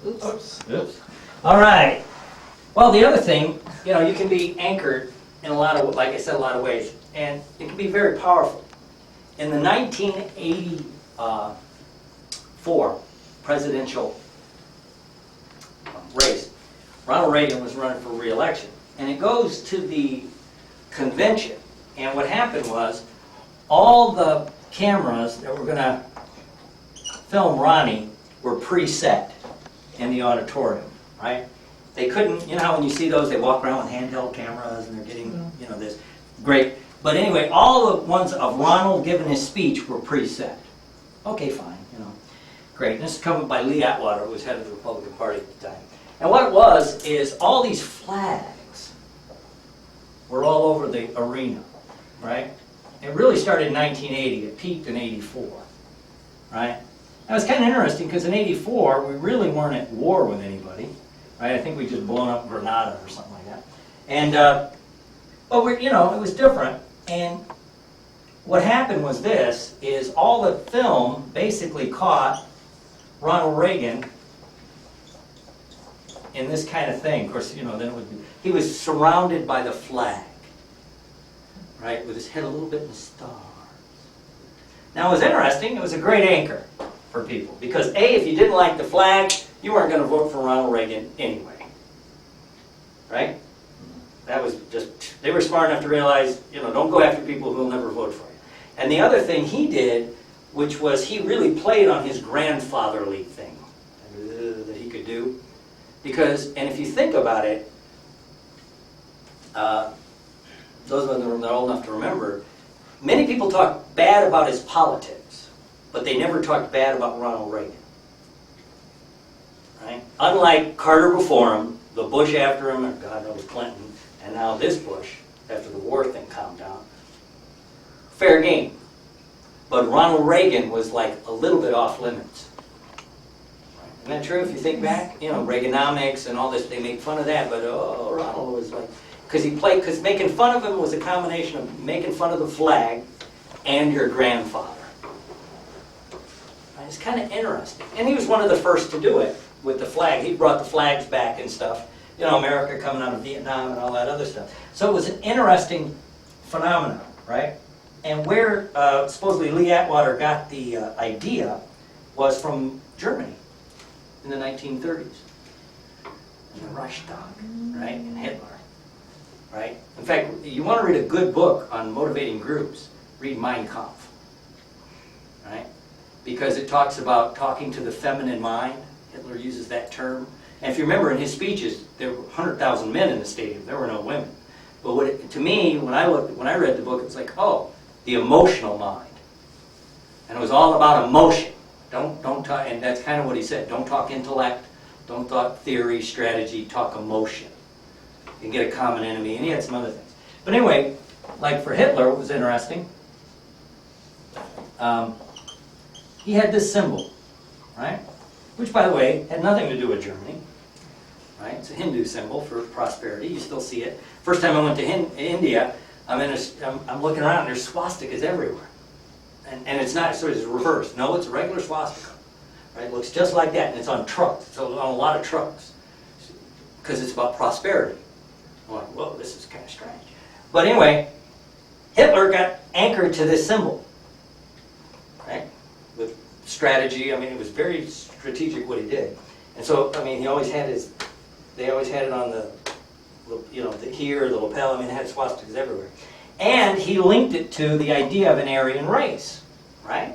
Oops. Oops. All right. Well, the other thing, you know, you can be anchored in a lot of, like I said, a lot of ways, and it can be very powerful. In the 1984 presidential race, Ronald Reagan was running for re-election, and it goes to the convention, and what happened was all the cameras that were going to film Ronnie were preset in the auditorium, right? They couldn't, you know how when you see those, they walk around with handheld cameras and they're getting, you know, this great. But anyway, all the ones of Ronald giving his speech were preset. Okay, fine, you know, great. And this is covered by Lee Atwater, who was head of the Republican Party at the time. And what it was is all these flags were all over the arena, right? It really started in 1980. It peaked in 84, right? That was kind of interesting because in 84, we really weren't at war with anybody, right? I think we just blown up Grenada or something like that. And, but we, you know, it was different. And what happened was this, is all the film basically caught Ronald Reagan in this kind of thing. Of course, you know, then it would be, he was surrounded by the flag, right, with his head a little bit in the stars. Now it was interesting, it was a great anchor for people, because A, if you didn't like the flag, you weren't going to vote for Ronald Reagan anyway, right? That was just, they were smart enough to realize, you know, don't go after people who will never vote for you. And the other thing he did, which was he really played on his grandfatherly thing that he could do, because, and if you think about it, those of them that are old enough to remember, many people talk bad about his politics, but they never talked bad about Ronald Reagan. Right? Unlike Carter before him, the Bush after him, or God knows Clinton, and now this Bush, after the war thing calmed down. Fair game. But Ronald Reagan was like a little bit off limits. Isn't that true if you think back? You know, Reaganomics and all this, they make fun of that, but oh, Ronald was like, because making fun of him was a combination of making fun of the flag and your grandfather. It's kind of interesting. And he was one of the first to do it with the flag. He brought the flags back and stuff. You know, America coming out of Vietnam and all that other stuff. So it was an interesting phenomenon, right? And where supposedly Lee Atwater got the idea was from Germany in the 1930s. And the Reichstag, right? And Hitler, right? In fact, you want to read a good book on motivating groups, read Mein Kampf, right? Because it talks about talking to the feminine mind. Hitler uses that term. And if you remember in his speeches, there were 100,000 men in the stadium. There were no women. But to me, when I read the book, it was like, oh, the emotional mind. And it was all about emotion. Don't talk, and that's kind of what he said. Don't talk intellect. Don't talk theory, strategy. Talk emotion. You can get a common enemy. And he had some other things. But anyway, like for Hitler, it was interesting. He had this symbol, right? Which, by the way, had nothing to do with Germany, right? It's a Hindu symbol for prosperity. You still see it. First time I went to India, I'm looking around, and there's swastikas everywhere. And it's not, so it's reversed. No, it's a regular swastika, right? It looks just like that, and it's on trucks. It's on a lot of trucks, because it's about prosperity. I'm like, whoa, this is kind of strange. But anyway, Hitler got anchored to this symbol, right? With strategy. I mean, it was very strategic what he did. And so, I mean, they always had it on the, you know, the lapel. I mean, it had swastikas everywhere. And he linked it to the idea of an Aryan race, right?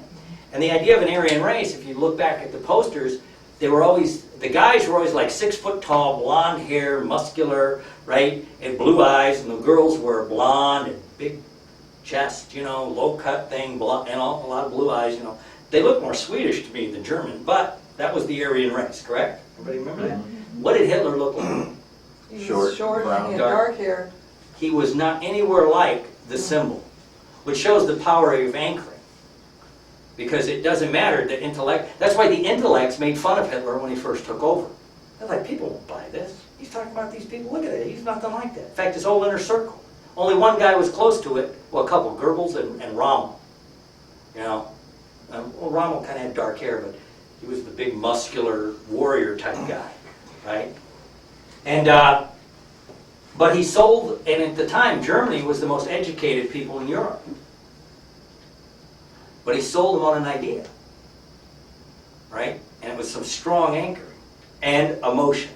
And the idea of an Aryan race, if you look back at the posters, the guys were always like 6 foot tall, blonde hair, muscular, right? And blue eyes, and the girls were blonde and big chest, you know, low cut thing, blonde, and a lot of blue eyes, you know. They looked more Swedish to me than German, but that was the Aryan race, correct? Everybody remember that? What did Hitler look like? He was short, brown, and dark hair. He was not anywhere like the symbol, which shows the power of anchoring. Because it doesn't matter, the intellect, that's why the intellects made fun of Hitler when he first took over. They're like, people won't buy this. He's talking about these people, look at it, he's nothing like that. In fact, his whole inner circle. Only one guy was close to it, well, a couple, Goebbels and Rommel. You know, well, Rommel kind of had dark hair, but He was the big muscular warrior type guy, right? And but he sold, and at the time Germany was the most educated people in Europe. But he sold them on an idea, right? And it was some strong anchoring and emotion.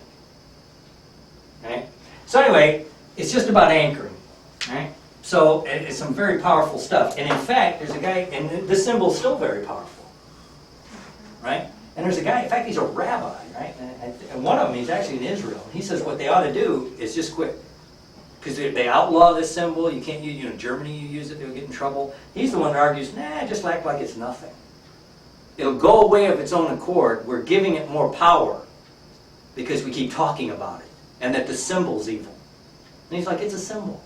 Okay? So anyway, it's just about anchoring, right? So it's some very powerful stuff. And in fact, there's a guy, and this symbol is still very powerful, right? And there's a guy, in fact, he's a rabbi, right? And one of them, he's actually in Israel. He says what they ought to do is just quit. Because they outlaw this symbol, you can't use, Germany, you use it, they'll get in trouble. He's the one that argues, nah, just act like it's nothing. It'll go away of its own accord. We're giving it more power because we keep talking about it. And that the symbol's evil. And he's like, it's a symbol.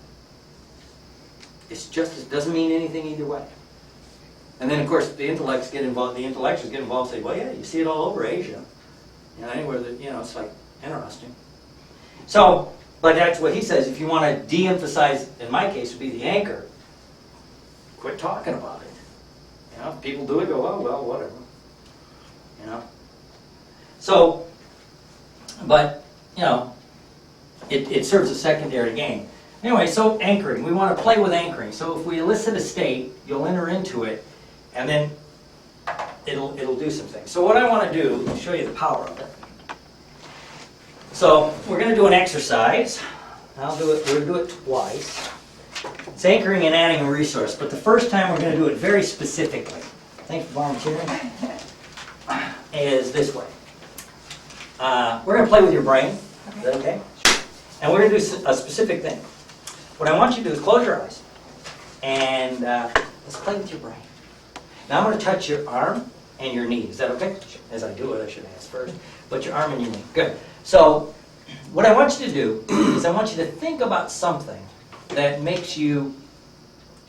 It's just, it doesn't mean anything either way. And then, of course, the intellects get involved, the intellectuals get involved and say, well, yeah, you see it all over Asia. Anywhere that, it's like, interesting. So, but that's what he says. If you want to de-emphasize, in my case, would be the anchor, quit talking about it. If people do it, go, oh, well, whatever. So, but, it serves a secondary game. Anyway, so anchoring. We want to play with anchoring. So if we elicit a state, you'll enter into it, and then it'll do some things. So what I want to do is show you the power of it. So we're going to do an exercise. We're going to do it twice. It's anchoring and adding a resource, but the first time we're going to do it very specifically. Thanks for volunteering. Is this way. We're going to play with your brain. Is that okay? And we're going to do a specific thing. What I want you to do is close your eyes, and let's play with your brain. Now I'm going to touch your arm and your knee. Is that okay? As I do it, I should ask first. But your arm and your knee. Good. So what I want you to do is I want you to think about something that makes you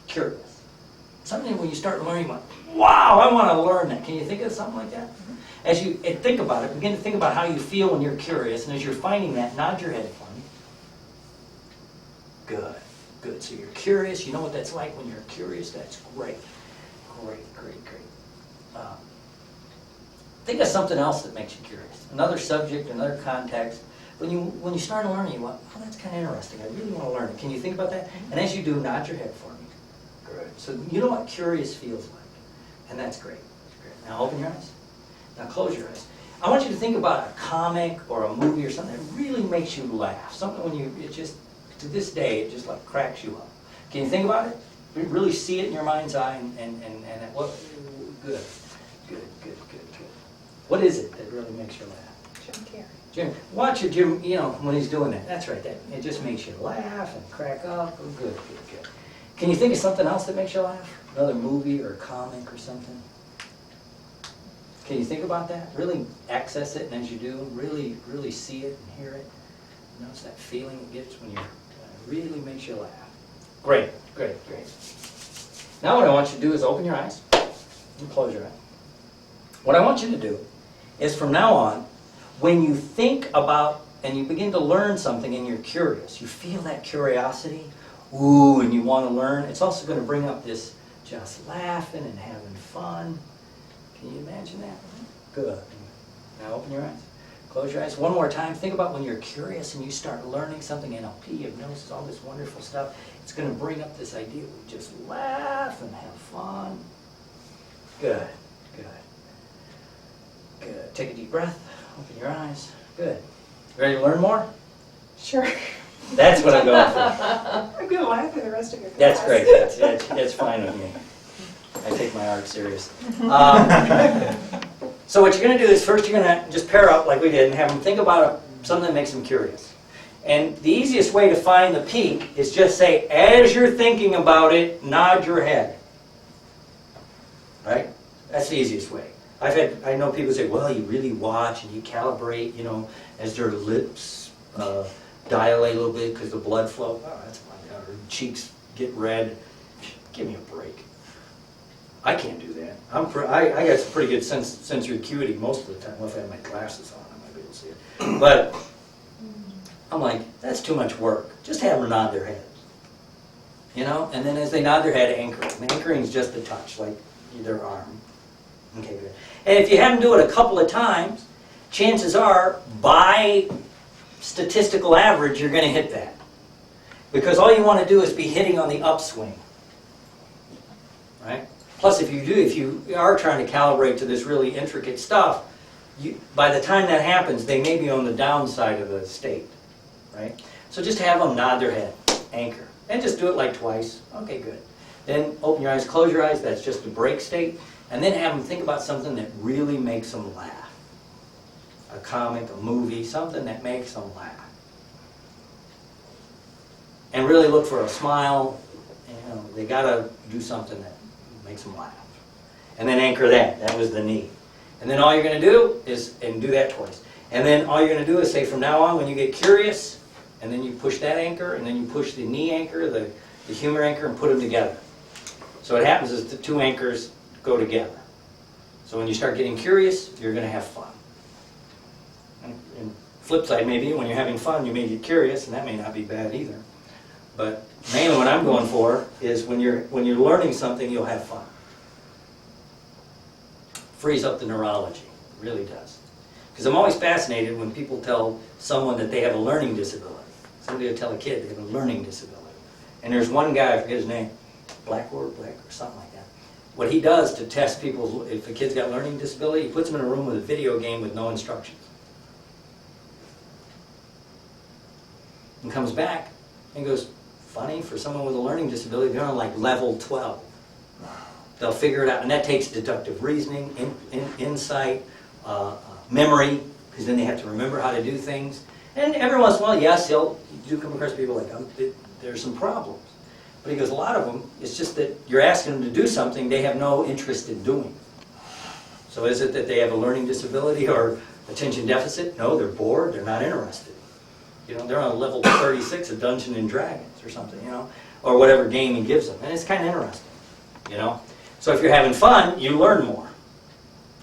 curious. Something when you start learning, like, wow, I want to learn that. Can you think of something like that? As you think about it, begin to think about how you feel when you're curious, and as you're finding that, nod your head for me. Good, good. So you're curious. You know what that's like when you're curious? That's great. Great. Think of something else that makes you curious. Another subject, another context. When you start learning, you want, oh, that's kind of interesting. I really want to learn it. Can you think about that? And as you do, nod your head for me. Good. So you know what curious feels like. And that's great. That's great. Now open your eyes. Now close your eyes. I want you to think about a comic or a movie or something that really makes you laugh. Something it just, to this day, it just like cracks you up. Can you think about it? You really see it in your mind's eye and what? Good. What is it that really makes you laugh? Jim, watch it, Jim, when he's doing that. That's right, it just makes you laugh and crack up. Oh, good. Can you think of something else that makes you laugh? Another movie or comic or something? Can you think about that? Really access it, and as you do, really see it and hear it. Notice that feeling it gets when really makes you laugh. Great. Now what I want you to do is open your eyes and close your eyes. What I want you to do is from now on, when you think about and you begin to learn something and you're curious, you feel that curiosity, ooh, and you want to learn, it's also going to bring up this just laughing and having fun. Can you imagine that? Good. Now open your eyes. Close your eyes. One more time. Think about when you're curious and you start learning something, NLP, hypnosis, all this wonderful stuff. It's going to bring up this idea we just laugh and have fun. Good. Take a deep breath. Open your eyes. Good. Ready to learn more? Sure. That's what I'm going for. I'm going to laugh for the rest of your class. That's great. That's fine with me. I take my art serious. So what you're going to do is first you're going to just pair up like we did and have them think about something that makes them curious. And the easiest way to find the peak is just say, as you're thinking about it, nod your head. Right? That's the easiest way. I know people say, well, you really watch and you calibrate, as their lips dilate a little bit because the blood flow. Oh, that's fine. Or cheeks get red. Give me a break. I can't do that. I got some pretty good sensory acuity most of the time. Well, if I have my glasses on, I might be able to see it. But I'm like, that's too much work. Just have them nod their head. And then as they nod their head, anchoring. And anchoring is just a touch, like their arm. Okay, good. And if you have them do it a couple of times, chances are, by statistical average, you're going to hit that. Because all you want to do is be hitting on the upswing. Right? Plus, if you are trying to calibrate to this really intricate stuff, by the time that happens, they may be on the downside of the state. Right? So just have them nod their head, anchor. And just do it like twice. Okay, good. Then open your eyes, close your eyes, that's just a break state. And then have them think about something that really makes them laugh. A comic, a movie, something that makes them laugh. And really look for a smile. You know, they gotta do something that makes them laugh. And then anchor that. That was the knee. And then all you're gonna do is, and do that twice. And then all you're gonna do is say from now on, when you get curious, and then you push that anchor, and then you push the knee anchor, the humor anchor, and put them together. So what happens is the two anchors go together. So when you start getting curious, you're going to have fun. And flip side maybe, when you're having fun, you may get curious, and that may not be bad either. But mainly what I'm going for is when you're learning something, you'll have fun. Frees up the neurology, it really does. Because I'm always fascinated when people tell someone that they have a learning disability. Somebody will tell a kid they have a learning disability. And there's one guy, I forget his name, Black or something like that. What he does to test people, if a kid's got learning disability, he puts them in a room with a video game with no instructions. And comes back and goes, funny, for someone with a learning disability, they're on like level 12. They'll figure it out, and that takes deductive reasoning, insight, memory, because then they have to remember how to do things. And every once in a while, yes, you do come across people like, there's some problems. But he goes, a lot of them, it's just that you're asking them to do something they have no interest in doing. So is it that they have a learning disability or attention deficit? No, they're bored, they're not interested. You know, they're on level 36 of Dungeons and Dragons or something, you know, or whatever game he gives them. And it's kind of interesting, you know. So if you're having fun, you learn more,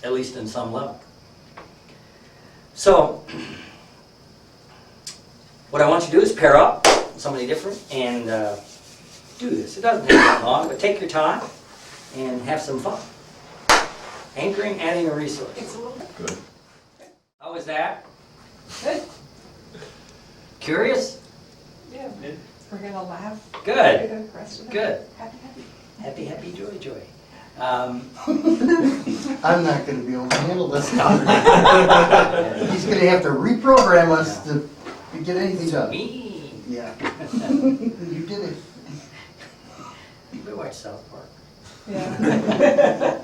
at least in some level. So what I want you to do is pair up with somebody different and do this. It doesn't take that long, but take your time and have some fun. Anchoring, adding a resource. It's a little Good. How was that? good. Curious? Yeah. We're gonna laugh. Good. The rest of it. Good. Happy, happy. Happy, happy, joy, joy. I'm not going to be able to handle this now. He's going to have to reprogram us to get anything done. Me. Yeah. You did it. We watch South Park. Yeah.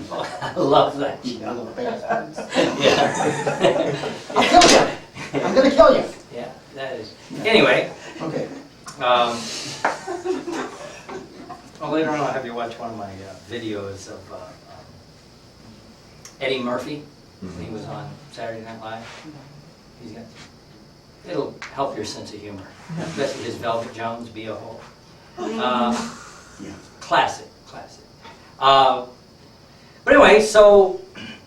Oh, I love that You show. little bastards. Yeah. I'll kill you. I'm going to kill you. Yeah, that is. Anyway, Okay. well, later on I'll have you watch one of my videos of Eddie Murphy. He was on Saturday Night Live. He's got, it'll help your sense of humor, especially his Velvet Jones, Be a Hole. Yeah. Classic. But anyway, so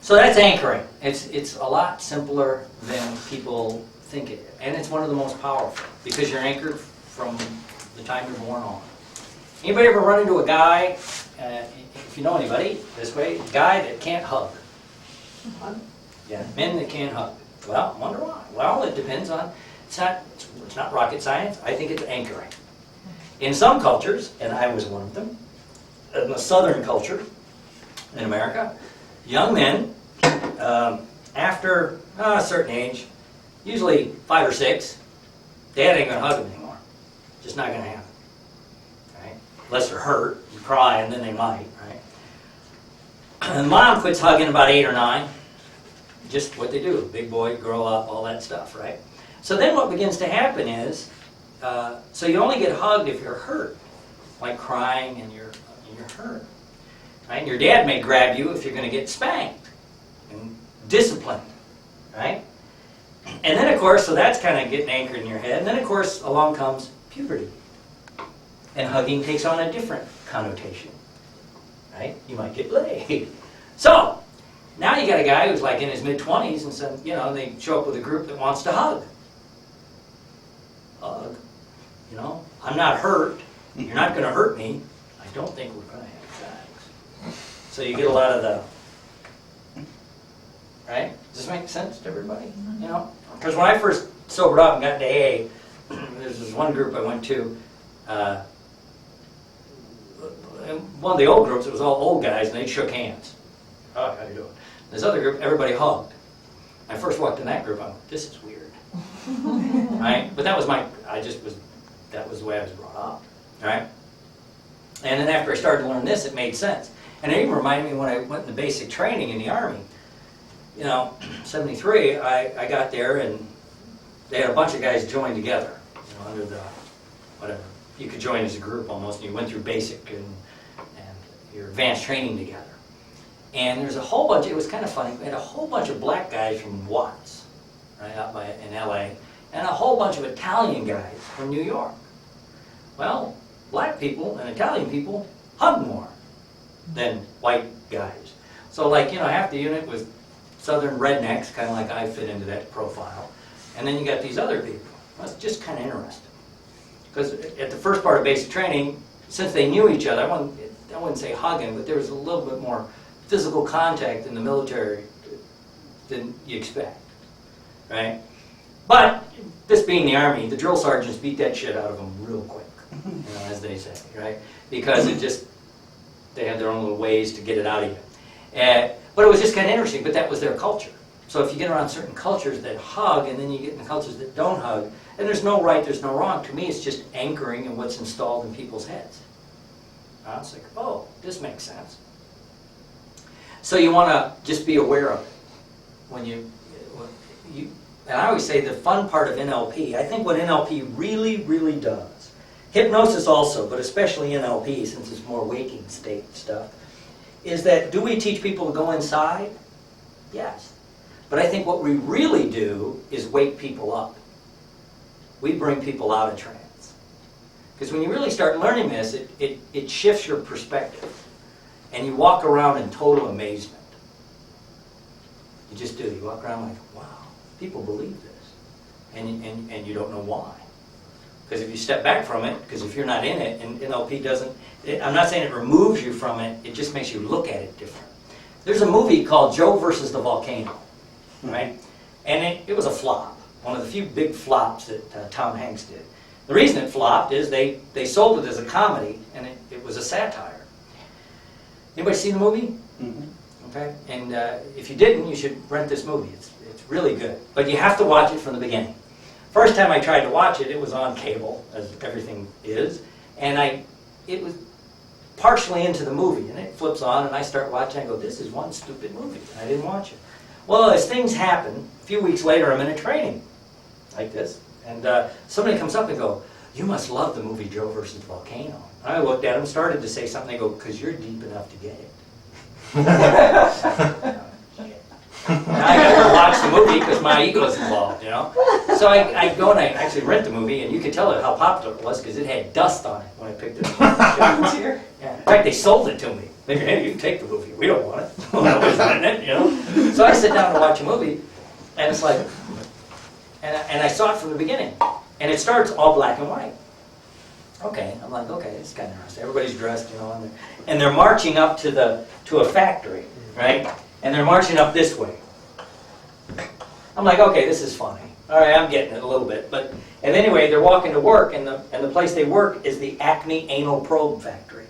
that's anchoring. It's a lot simpler than people think it is, and it's one of the most powerful because you're anchored from the time you're born on. Anybody ever run into a guy, if you know anybody this way, a guy that can't hug? Yeah, men that can't hug. Well, I wonder why. Well, it depends on, it's not rocket science. I think it's anchoring. In some cultures, and I was one of them, in the southern culture in America, young men, after a certain age, usually 5 or 6, dad ain't gonna hug them anymore. Just not gonna happen. Right? Unless they're hurt and cry, and then they might, right? And mom quits hugging about 8 or 9. Just what they do. Big boy, grow up, all that stuff, right? So then what begins to happen is, so you only get hugged if you're hurt, like crying and you're hurt. Right? And your dad may grab you if you're going to get spanked and disciplined, right? And then, of course, so that's kind of getting anchored in your head. And then, of course, along comes puberty. And hugging takes on a different connotation, right? You might get laid. So, now you got a guy who's like in his mid-20s and some, you know, they show up with a group that wants to hug. Hug. You know, I'm not hurt. You're not going to hurt me. I don't think we're going to have sex. So you get a lot of the right? Does this make sense to everybody? You know, because when I first sobered up and got into AA, there's this one group I went to. One of the old groups, it was all old guys, and they shook hands. Oh, how you doing? This other group, everybody hugged. I first walked in that group, I'm like, this is weird, right? But that was that was the way I was brought up, right? And then after I started to learn this, it made sense. And it even reminded me when I went into basic training in the Army. You know, 73, I got there and they had a bunch of guys joined together, you know, under the, whatever. You could join as a group almost, and you went through basic and your advanced training together. And there's a whole bunch, it was kind of funny, we had a whole bunch of black guys from Watts, right, in LA, and a whole bunch of Italian guys from New York. Well, black people and Italian people hug more than white guys. So like, you know, half the unit was southern rednecks, kind of like I fit into that profile. And then you got these other people. Well, it's just kind of interesting. Because at the first part of basic training, since they knew each other, I wouldn't say hugging, but there was a little bit more physical contact in the military than you expect, right? But this being the Army, the drill sergeants beat that shit out of them real quick, you know, as they say, right? Because they had their own little ways to get it out of you. But it was just kind of interesting, but that was their culture. So if you get around certain cultures that hug, and then you get in cultures that don't hug, and there's no right, there's no wrong. To me, it's just anchoring in what's installed in people's heads. It's like, oh, this makes sense. So you want to just be aware of it. When you, and I always say the fun part of NLP, I think what NLP really, really does, hypnosis also, but especially NLP, since it's more waking state stuff, is that do we teach people to go inside? Yes. But I think what we really do is wake people up. We bring people out of trance. Because when you really start learning this, it shifts your perspective. And you walk around in total amazement. You just do. You walk around like, wow, people believe this. And you don't know why. Because if you step back from it, because if you're not in it, and NLP doesn't, I'm not saying it removes you from it, it just makes you look at it different. There's a movie called Joe versus the Volcano, right? And it was a flop. One of the few big flops that Tom Hanks did. The reason it flopped is they sold it as a comedy, and it was a satire. Anybody seen the movie? Mm-hmm. Okay. And if you didn't, you should rent this movie. It's really good. But you have to watch it from the beginning. First time I tried to watch it, it was on cable, as everything is, and it was partially into the movie, and it flips on, and I start watching, I go, this is one stupid movie, and I didn't watch it. Well, as things happen, a few weeks later, I'm in a training, like this, and somebody comes up and go, you must love the movie Joe versus Volcano. And I looked at him, started to say something, they go, because you're deep enough to get it. And I never watched the movie because my ego's involved, you know. So I go and I actually rent the movie, and you could tell how popular it was because it had dust on it when I picked it up. Yeah. In fact, they sold it to me. They go, hey, you can take the movie. We don't want it. Well, nobody's renting it, you know. So I sit down to watch a movie, and it's like, and I saw it from the beginning, and it starts all black and white. Okay, I'm like, okay, it's kind of interesting. Everybody's dressed, you know, and they're marching up to a factory, right? And they're marching up this way. I'm like, okay, this is funny. All right, I'm getting it a little bit. And anyway, they're walking to work, and the place they work is the Acme Anal Probe Factory.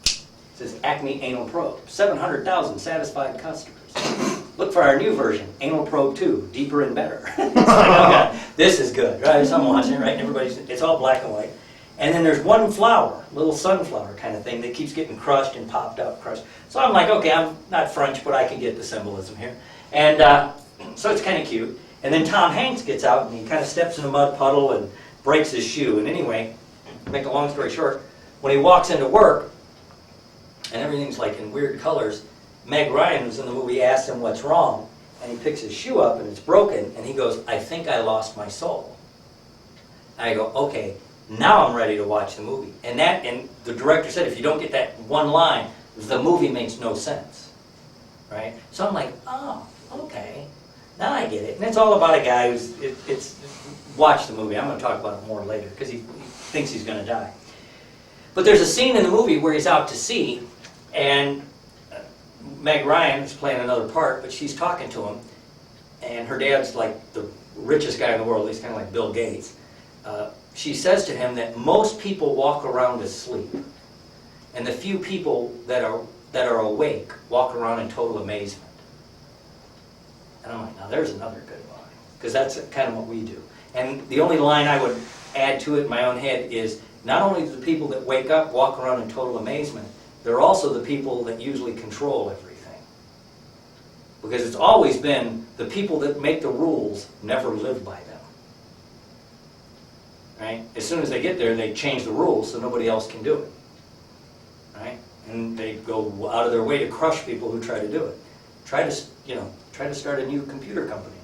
It says Acme Anal Probe. 700,000 satisfied customers. Look for our new version, Anal Probe 2, deeper and better. It's like, oh God, this is good, right? So I'm watching it, right? And it's all black and white. And then there's one flower, little sunflower kind of thing that keeps getting crushed and popped up, crushed. So I'm like, okay, I'm not French, but I can get the symbolism here. And so it's kind of cute. And then Tom Hanks gets out and he kind of steps in a mud puddle and breaks his shoe. And anyway, to make a long story short, when he walks into work and everything's like in weird colors, Meg Ryan, who's in the movie, asks him what's wrong. And he picks his shoe up and it's broken. And he goes, I think I lost my soul. And I go, okay. Now I'm ready to watch the movie. And the director said, if you don't get that one line, the movie makes no sense. Right? So I'm like, oh, okay. Now I get it. And it's all about a guy who's, watch the movie. I'm going to talk about it more later because he thinks he's going to die. But there's a scene in the movie where he's out to sea and Meg Ryan is playing another part, but she's talking to him. and her dad's like the richest guy in the world. He's kind of like Bill Gates. She says to him that most people walk around asleep, and the few people that are awake walk around in total amazement. And I'm like, now there's another good line, because that's kind of what we do. And the only line I would add to it in my own head is, not only do the people that wake up walk around in total amazement, they're also the people that usually control everything. Because it's always been the people that make the rules never live by them. Right? As soon as they get there, they change the rules so nobody else can do it. Right? And they go out of their way to crush people who try to do it. Try to start a new computer company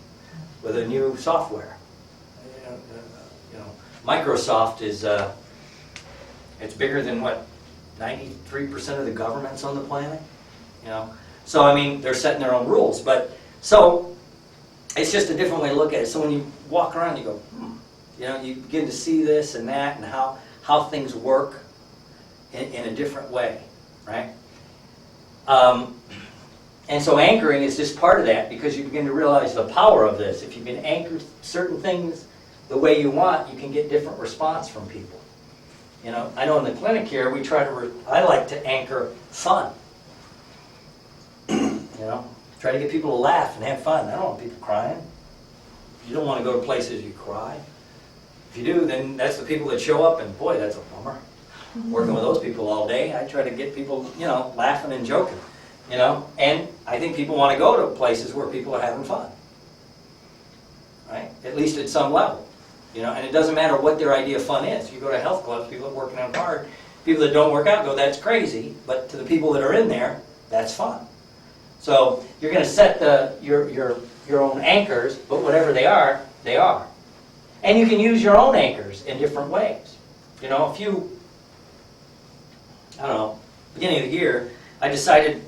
with a new software. Microsoft is it's bigger than what, 93% of the governments on the planet. So I mean, they're setting their own rules. But so it's just a different way to look at it. So when you walk around, you go, you begin to see this and that, and how things work in a different way, right? And so anchoring is just part of that, because you begin to realize the power of this. If you can anchor certain things the way you want, you can get different response from people. I know in the clinic here, we try to, I like to anchor fun. Try to get people to laugh and have fun. I don't want people crying. You don't want to go to places you cry. If you do, then that's the people that show up, and boy, that's a bummer. Working with those people all day, I try to get people, laughing and joking. And I think people want to go to places where people are having fun. Right? At least at some level. And it doesn't matter what their idea of fun is. You go to health clubs, people that are working out hard. People that don't work out go, that's crazy. But to the people that are in there, that's fun. So you're going to set your own anchors, but whatever they are, they are. And you can use your own anchors in different ways. Beginning of the year, I decided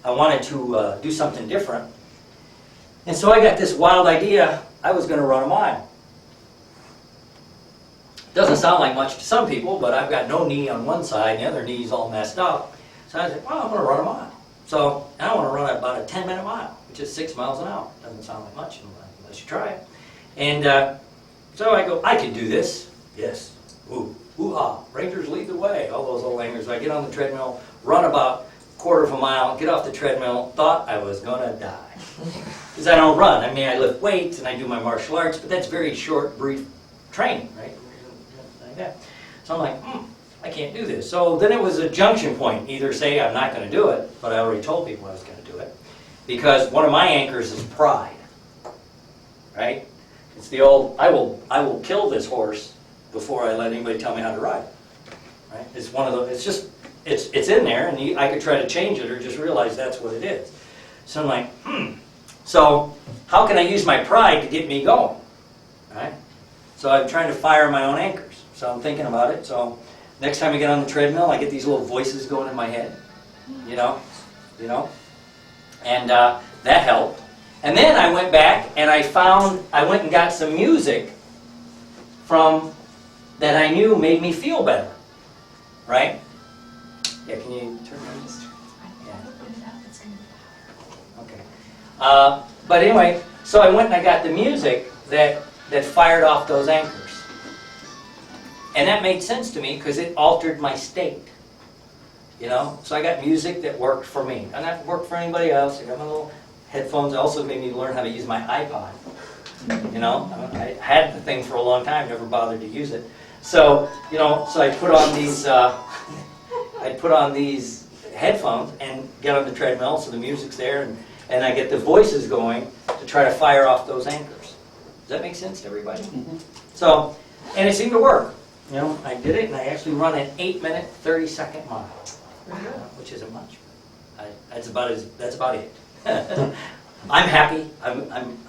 I wanted to do something different. And so I got this wild idea, I was going to run a mile. Doesn't sound like much to some people, but I've got no knee on one side and the other knee's all messed up. So I said, well, I'm going to run a mile. So I want to run about a 10-minute mile, which is 6 miles an hour. Doesn't sound like much unless you try it. And so I go, I can do this. Yes. Ooh, hoo-ha. Rangers lead the way. All those old Rangers. I get on the treadmill, run about a quarter of a mile, get off the treadmill, thought I was going to die. Because I don't run. I mean, I lift weights and I do my martial arts, but that's very short, brief training, right? Like that. So I'm like, I can't do this. So then it was a junction point. Either say I'm not going to do it, but I already told people I was going to do it. Because one of my anchors is pride. Right? It's the old, I will kill this horse before I let anybody tell me how to ride. Right? It's one of those, it's just, it's in there, and I could try to change it or just realize that's what it is. So I'm like, So how can I use my pride to get me going? Right? So I'm trying to fire my own anchors. So I'm thinking about it. So next time I get on the treadmill, I get these little voices going in my head. And that helped. And then I went back and I went and got some music from that I knew made me feel better. Right? Yeah, can you turn on this? Okay. But anyway, so I went and I got the music that fired off those anchors. And that made sense to me because it altered my state. So I got music that worked for me. And that worked for anybody else. I got my little headphones. It also made me learn how to use my iPod. I had the thing for a long time, never bothered to use it. So, so I put on these, headphones and get on the treadmill, so the music's there, and I get the voices going to try to fire off those anchors. Does that make sense to everybody? Mm-hmm. So, and it seemed to work. I did it, and I actually run an 8-minute, 30-second mile, which isn't much. That's about it. I'm happy. I'm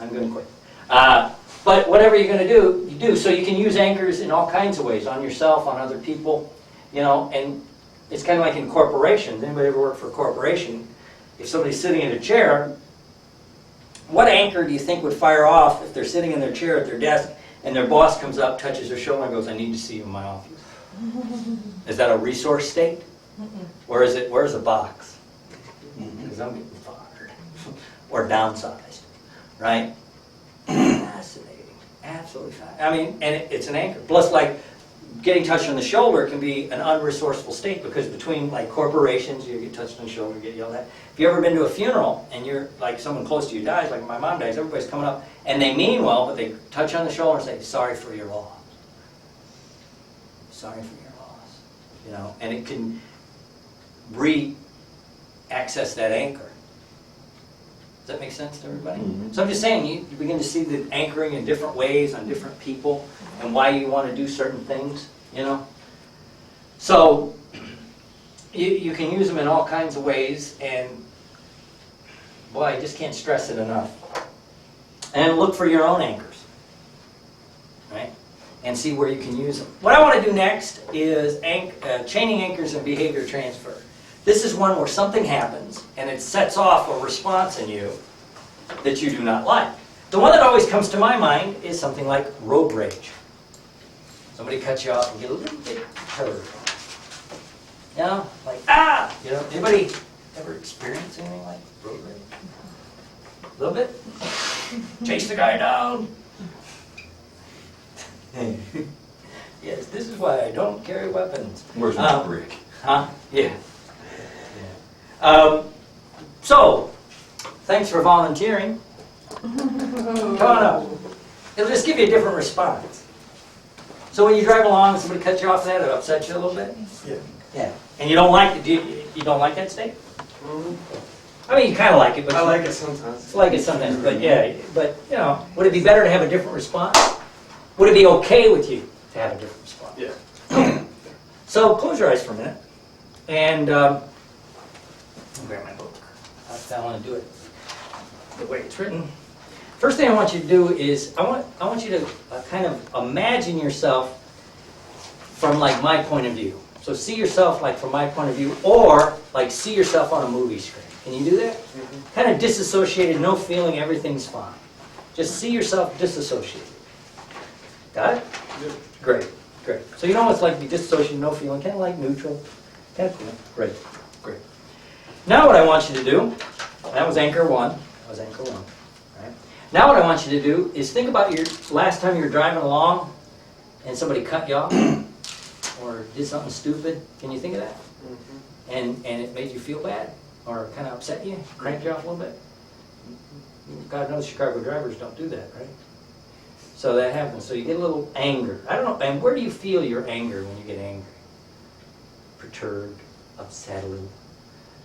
going to quit. But whatever you're going to do, you do. So you can use anchors in all kinds of ways, on yourself, on other people, and it's kind of like in corporations. Anybody ever work for a corporation? If somebody's sitting in a chair, what anchor do you think would fire off if they're sitting in their chair at their desk and their boss comes up, touches their shoulder, and goes, I need to see you in my office? Is that a resource state? Or is it, where's the box? Because I'm getting fired. Or downsized. right? Fascinating, absolutely fascinating. I mean, and it's an anchor. Plus, like, getting touched on the shoulder can be an unresourceful state because between, like, corporations, you get touched on the shoulder, you get yelled at. If you've ever been to a funeral and you're, like, someone close to you dies, like my mom dies, everybody's coming up, and they mean well, but they touch on the shoulder and say, sorry for your loss. Sorry for your loss. You know, and it can re-access that anchor. Does that make sense to everybody? Mm-hmm. So I'm just saying, you begin to see the anchoring in different ways on different people and why you want to do certain things, you know? So you can use them in all kinds of ways, and boy, I just can't stress it enough. And look for your own anchors, right? And see where you can use them. What I want to do next is chaining anchors and behavior transfer. This is one where something happens and it sets off a response in you that you do not like. The one that always comes to my mind is something like road rage. Somebody cuts you off and get a little bit hurt. You know, like, ah! You know, anybody ever experience anything like road rage? A little bit? Chase the guy down. Yes, this is why I don't carry weapons. Where's my brick? Huh? Yeah. So, thanks for volunteering. Come on up. It'll just give you a different response. So when you drive along and somebody cuts you off, that it upsets you a little bit? Yeah. Yeah. And you don't like it? You don't like that state? I mean, you kind of like it, but I like it sometimes. it's like it sometimes. But yeah, but you know, would it be better to have a different response? Would it be okay with you to have a different response? Yeah. So close your eyes for a minute, and I'll grab my book. I want to do it the way it's written. First thing I want you to do is I want you to kind of imagine yourself from like my point of view. So see yourself like from my point of view, or like see yourself on a movie screen. Can you do that? Mm-hmm. Kind of disassociated, no feeling, everything's fine. Just see yourself disassociated. Got it? Yeah. Great, great. So you know what it's like to be disassociated, no feeling, kind of like neutral. Kind of cool. Great, great. Now what I want you to do, that was anchor one. That was anchor one. Right? Now what I want you to do is think about your last time you were driving along and somebody cut you off or did something stupid. Can you think of that? Mm-hmm. And it made you feel bad or kind of upset you, cranked you off a little bit? God knows Chicago drivers don't do that, right? So that happens. So you get a little anger. I don't know, and where do you feel your anger when you get angry? Perturbed, upset a little.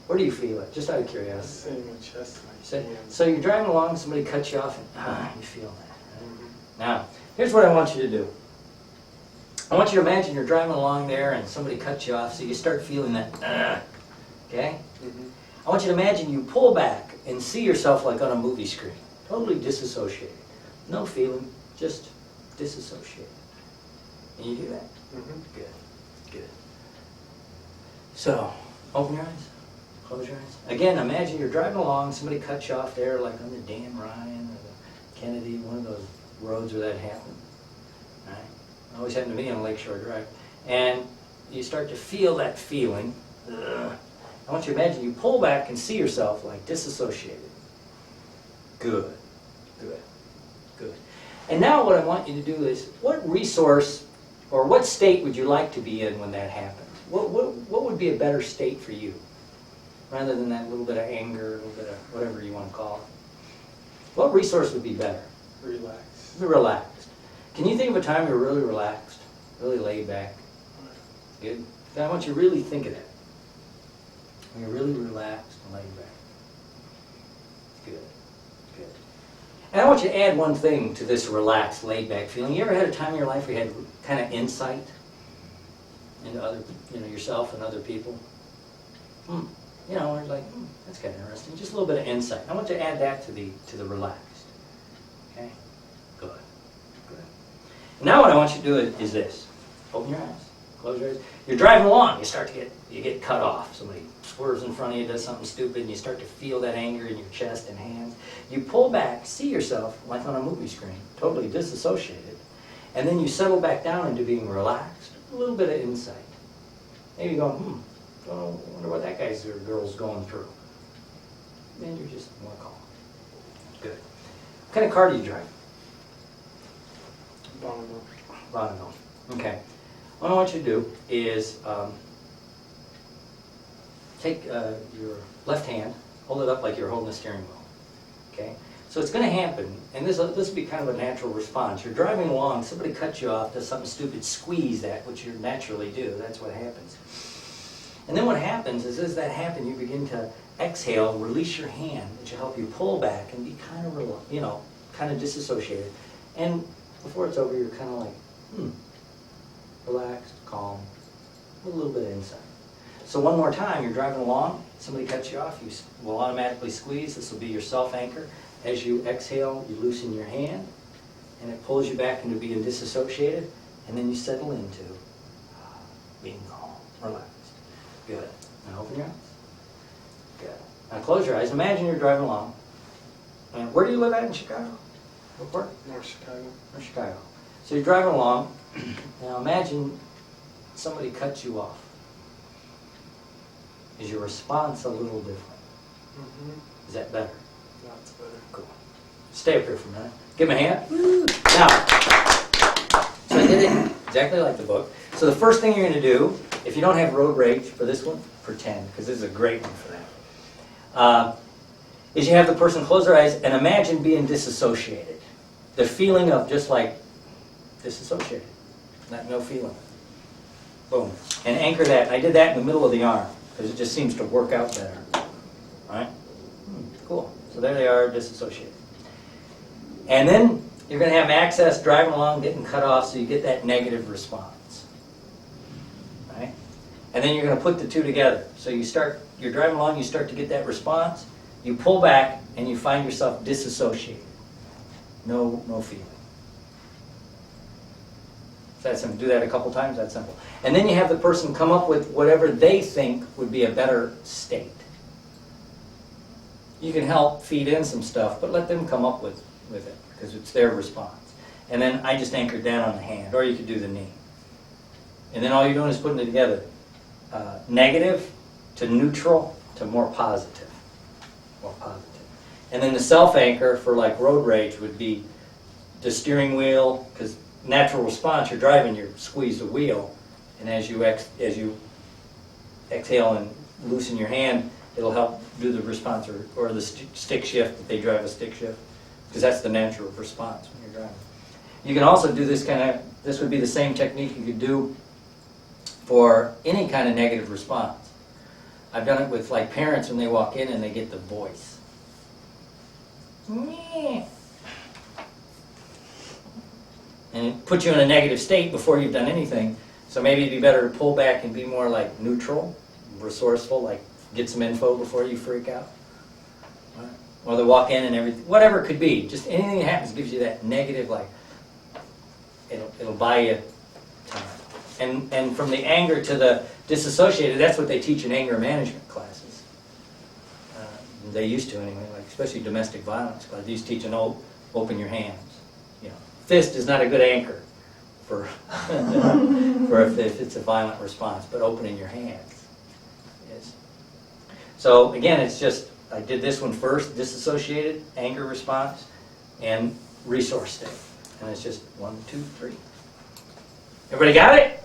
Where do you feel it? Just out of curiosity. It's in my chest. My hands. So you're driving along, somebody cuts you off, and you feel that. Right? Mhm. Now, here's what I want you to do. I want you to imagine you're driving along there and somebody cuts you off, so you start feeling that, okay? Mhm. I want you to imagine you pull back and see yourself like on a movie screen, totally disassociated. No feeling, just disassociated. Can you do that? Mhm. Good, good. So, open your eyes, close your eyes. Again, imagine you're driving along, somebody cuts you off there, like on the Dan Ryan or the Kennedy, one of those roads where that happened. Right? It always happened to me on Lakeshore Drive. And you start to feel that feeling. Ugh. I want you to imagine you pull back and see yourself like disassociated. Good, good, good. And now what I want you to do is, what resource or what state would you like to be in when that happens? What would be a better state for you? Rather than that little bit of anger, a little bit of whatever you want to call it. What resource would be better? Relax. Be relaxed. Can you think of a time you're really relaxed, really laid back? Good. Then I want you to really think of that. When you're really relaxed and laid back. Good. Good. And I want you to add one thing to this relaxed, laid back feeling. You ever had a time in your life where you had kind of insight into other, yourself and other people? You know, we're like, that's kind of interesting. Just a little bit of insight. I want you to add that to the relaxed. Okay? Good. Good. Now what I want you to do is this. Open your eyes. Close your eyes. You're driving along. You get cut off. Somebody swerves in front of you, does something stupid, and you start to feel that anger in your chest and hands. You pull back, see yourself like on a movie screen, totally disassociated, and then you settle back down into being relaxed. A little bit of insight. Maybe you go, I wonder what that guy's or girl's going through. Then you're just more calm. Good. kind of car do you drive? Bonneville. Bonneville. Okay. What I want you to do is take your left hand, hold it up like you're holding a steering wheel. Okay? So it's going to happen, and this will be kind of a natural response. You're driving along, somebody cuts you off, does something stupid, squeeze that, which you naturally do. That's what happens. And then what happens is, as that happens, you begin to exhale, release your hand, which will help you pull back and be kind of, kind of disassociated. And before it's over, you're kind of like, relaxed, calm, with a little bit of insight. So one more time, you're driving along, somebody cuts you off, you will automatically squeeze. This will be your self-anchor. As you exhale, you loosen your hand, and it pulls you back into being disassociated, and then you settle into being calm, relaxed. Good. Now open your eyes. Good. Now close your eyes. Imagine you're driving along. And where do you live at in Chicago? What part? North Chicago. North Chicago. So you're driving along. Now imagine somebody cuts you off. Is your response a little different? Mm-hmm. Is that better? That's better. Cool. Stay up here for a minute. Give him a hand. Now, so I did it exactly like the book. So the first thing you're going to do, if you don't have road rage for this one, pretend, because this is a great one for that, is you have the person close their eyes and imagine being disassociated. The feeling of just like disassociated, no feeling. Boom. And anchor that. I did that in the middle of the arm, because it just seems to work out better. All right? Cool. So there they are, disassociated. And then you're going to have access driving along, getting cut off, so you get that negative response. Right? And then you're going to put the two together. So you're driving along, you start to get that response, you pull back, and you find yourself disassociated. No feeling. That's simple. Do that a couple times, that's simple. And then you have the person come up with whatever they think would be a better state. You can help feed in some stuff, but let them come up with it, because it's their response. And then I just anchored that on the hand, or you could do the knee. And then all you're doing is putting it together. Negative to neutral to more positive. More positive. And then the self-anchor for like road rage would be the steering wheel, because natural response, you're driving, you squeeze the wheel, and as you exhale and loosen your hand, it'll help do the response, or the stick shift, if they drive a stick shift, because that's the natural response when you're driving. You can also do this would be the same technique you could do for any kind of negative response. I've done it with like parents when they walk in and they get the voice. And it puts you in a negative state before you've done anything. So maybe it'd be better to pull back and be more like neutral, resourceful, like get some info before you freak out. Or they walk in and everything, whatever it could be. Just anything that happens gives you that negative, like, it'll buy you time. And from the anger to the disassociated, that's what they teach in anger management classes. They used to anyway, like especially domestic violence class. They used to teach open your hands. Fist is not a good anchor for if it's a violent response, but opening your hands is. So again, it's just, I did this one first, disassociated, anger response, and resource state. And it's just 1, 2, 3. Everybody got it?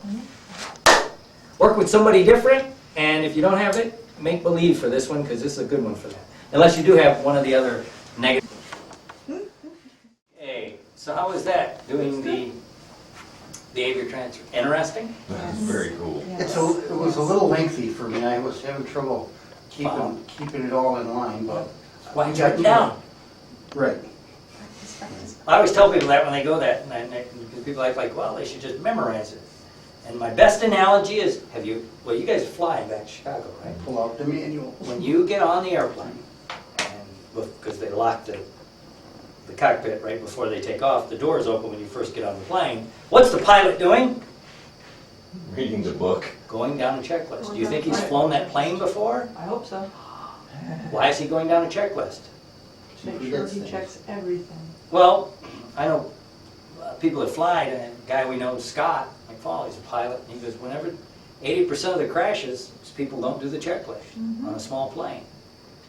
Work with somebody different, and if you don't have it, make believe for this one, because this is a good one for that. Unless you do have one of the other negative. Okay, so how was that, doing the behavior transfer? Interesting? That's very cool. Yes. It was a little lengthy for me. I was having trouble keeping it all in line, but Why don't you write it down? right. Practice. I always tell people that when they go that, and people act like, well, they should just memorize it. And my best analogy is, you guys fly back to Chicago, right? Pull out the manual. When you get on the airplane, and because they lock the cockpit right before they take off, the doors open when you first get on the plane, what's the pilot doing? Reading the book. Going down a checklist. Do you think he's flown that plane before? I hope so. Why is he going down a checklist? Make sure he checks everything. Well, I know people that fly, a guy we know, Scott McFall, he's a pilot, and he goes, whenever 80% of the crashes, people don't do the checklist on a small plane.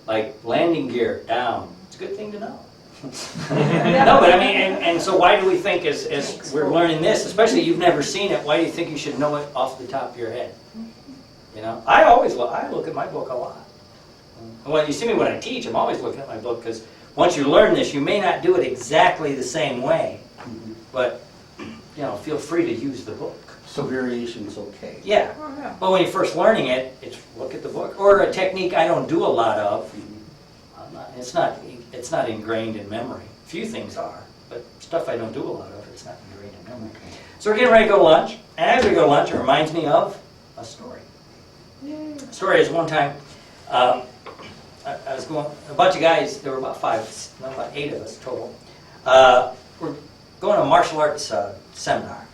Like landing gear, down. It's a good thing to know. No, but I mean, and so why do we think as we're learning this, especially you've never seen it, why do you think you should know it off the top of your head? You know, I look at my book a lot. And when you see me when I teach, I'm always looking at my book, because once you learn this, you may not do it exactly the same way, but you know, feel free to use the book. So variation's okay. Yeah, Oh, yeah. but when you're first learning it, it's look at the book. Or a technique I don't do a lot of. It's not ingrained in memory. A few things are, but stuff I don't do a lot of, it's not ingrained in memory. So we're getting ready to go to lunch, and as we go to lunch, it reminds me of a story. Yay. The story is one time, I was going, a bunch of guys, there were about about 8 of us total. We're going to a martial arts seminar.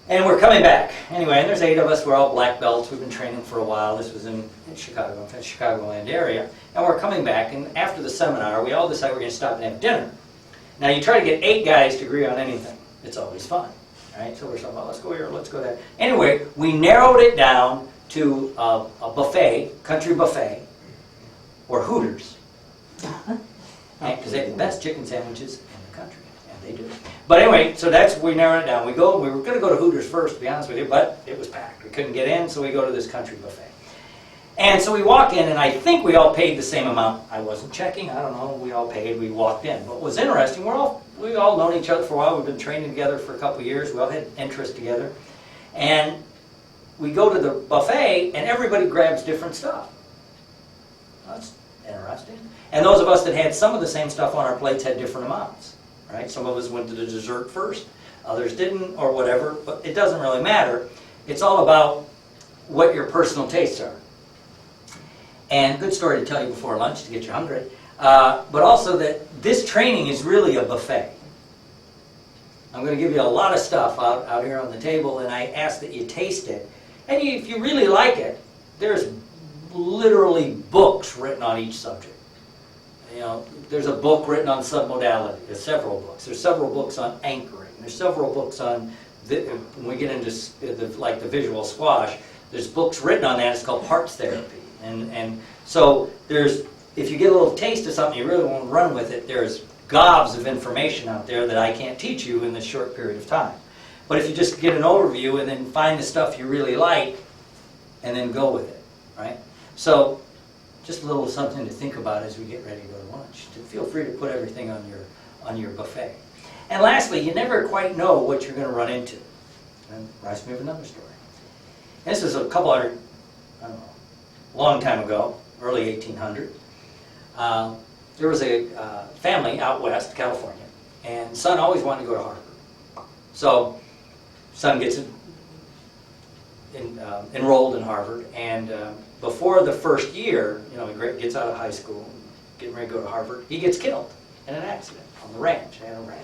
And we're coming back. Anyway, and there's 8 of us. We're all black belts. We've been training for a while. This was in Chicago, in the Chicagoland area. And we're coming back, and after the seminar, we all decided we're going to stop and have dinner. Now, you try to get 8 guys to agree on anything. It's always fun, right? So we're saying, well, let's go here, let's go there. Anyway, we narrowed it down to a buffet, country buffet, or Hooters. Because they have the best chicken sandwiches in the country, and they do. But anyway, so we narrowed it down. We were going to go to Hooters first, to be honest with you, but it was packed. We couldn't get in, so we go to this country buffet. And so we walk in, and I think we all paid the same amount. I wasn't checking. I don't know. We all paid. We walked in. But what was interesting, we all known each other for a while. We've been training together for a couple of years. We all had interest together. And we go to the buffet, and everybody grabs different stuff. That's interesting. And those of us that had some of the same stuff on our plates had different amounts. Right? Some of us went to the dessert first, others didn't, or whatever, but it doesn't really matter. It's all about what your personal tastes are. And good story to tell you before lunch to get you hungry, but also that this training is really a buffet. I'm going to give you a lot of stuff out here on the table, and I ask that you taste it. And if you really like it, there's literally books written on each subject. You know, there's a book written on submodality. There's several books. There's several books on anchoring. There's several books on, when we get into like the visual squash, there's books written on that. It's called parts therapy. And so if you get a little taste of something, you really want to run with it, there's gobs of information out there that I can't teach you in this short period of time. But if you just get an overview and then find the stuff you really like, and then go with it, right? So just a little something to think about as we get ready to go to lunch. Feel free to put everything on your buffet. And lastly, you never quite know what you're going to run into. And reminds me of another story. This is a couple hundred, I don't know, long time ago, early 1800. There was a family out west, California, and son always wanted to go to Harvard. So son gets enrolled in Harvard, and before the first year, you know, he gets out of high school, getting ready to go to Harvard, he gets killed in an accident on the ranch. They had a ranch.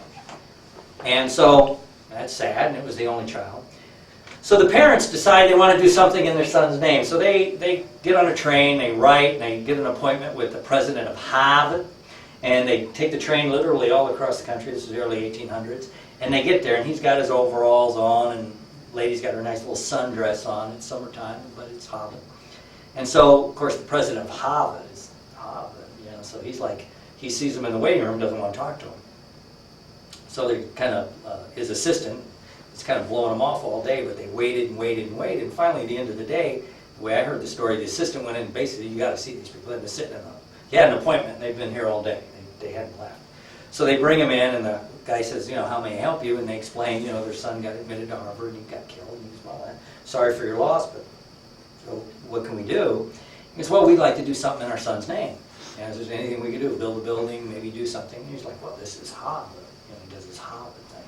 And so that's sad, and it was the only child. So the parents decide they want to do something in their son's name. So they get on a train, they write, and they get an appointment with the president of Harvard, and they take the train literally all across the country. This is the early 1800s. And they get there, and he's got his overalls on, and the lady's got her nice little sundress on. It's summertime, but it's Harvard. And so, of course, the president of Harvard is Harvard, you know, so he's like, he sees him in the waiting room, doesn't want to talk to him. So they kind of, his assistant, it's kind of blowing him off all day, but they waited and waited and waited. And finally, at the end of the day, the way I heard the story, the assistant went in and basically, you got to see these people. They've been sitting in he had an appointment, and they've been here all day. They hadn't left. So they bring him in, and the guy says, you know, how may I help you? And they explain, you know, their son got admitted to Harvard, and he got killed. And he's, well, sorry for your loss, but so what can we do? He goes, well, we'd like to do something in our son's name. And if there's anything we could do, build a building, maybe do something. And he's like, well, this is Harvard. You know, he does this Harvard thing.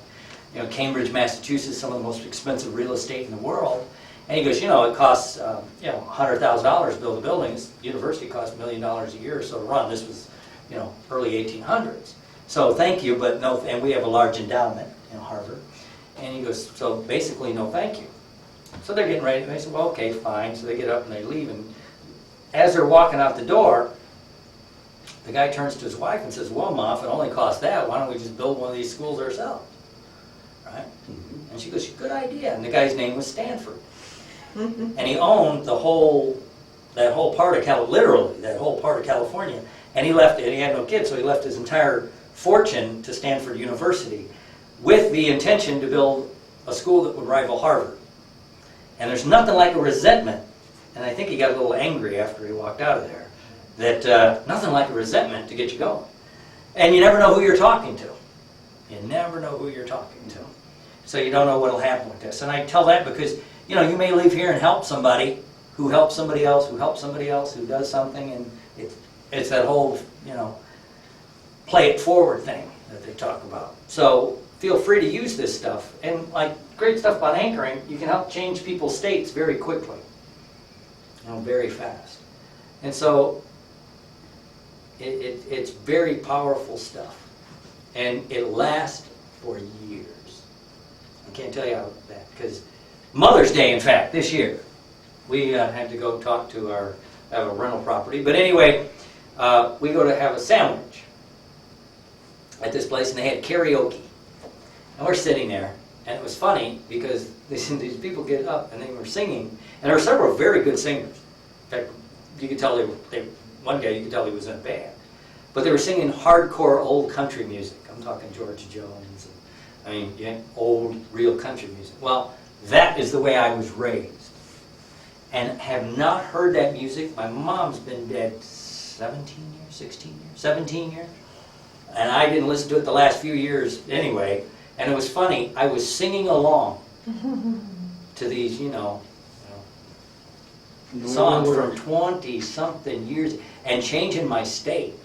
You know, Cambridge, Massachusetts, some of the most expensive real estate in the world. And he goes, you know, it costs, you know, $100,000 to build a building. The university costs $1 million a year or so to run. This was, you know, early 1800s. So thank you, but no, and we have a large endowment in Harvard. And he goes, so basically, no thank you. So they're getting ready, and they say, well, okay, fine. So they get up and they leave. And as they're walking out the door, the guy turns to his wife and says, well, Ma, if it only costs that, why don't we just build one of these schools ourselves? Right? And she goes, good idea. And the guy's name was Stanford. And he owned that whole part of literally, that whole part of California. And he left, and he had no kids, so he left his entire fortune to Stanford University with the intention to build a school that would rival Harvard. And there's nothing like a resentment, and I think he got a little angry after he walked out of there, that nothing like a resentment to get you going. And you never know who you're talking to. You never know who you're talking to. So you don't know what will happen with this. And I tell that because, you know, you may leave here and help somebody who helps somebody else, who helps somebody else, who does something, and it's that whole, you know, play it forward thing that they talk about. So feel free to use this stuff. And like great stuff about anchoring, you can help change people's states very quickly, you know, very fast. And so it's very powerful stuff. And it lasts for years. I can't tell you how that, because Mother's Day, in fact, this year, we had to go talk to I have a rental property. But anyway, we go to have a sandwich at this place, and they had karaoke. And we're sitting there, and it was funny because these people get up and they were singing, and there were several very good singers. In fact, you could tell one guy, you could tell he was in a band. But they were singing hardcore old country music. I'm talking George Jones. Old, real country music. Well, that is the way I was raised. And have not heard that music. My mom's been dead 17 years, 16 years, 17 years. And I didn't listen to it the last few years anyway. And it was funny, I was singing along to these, songs from 20-something years and changing my state.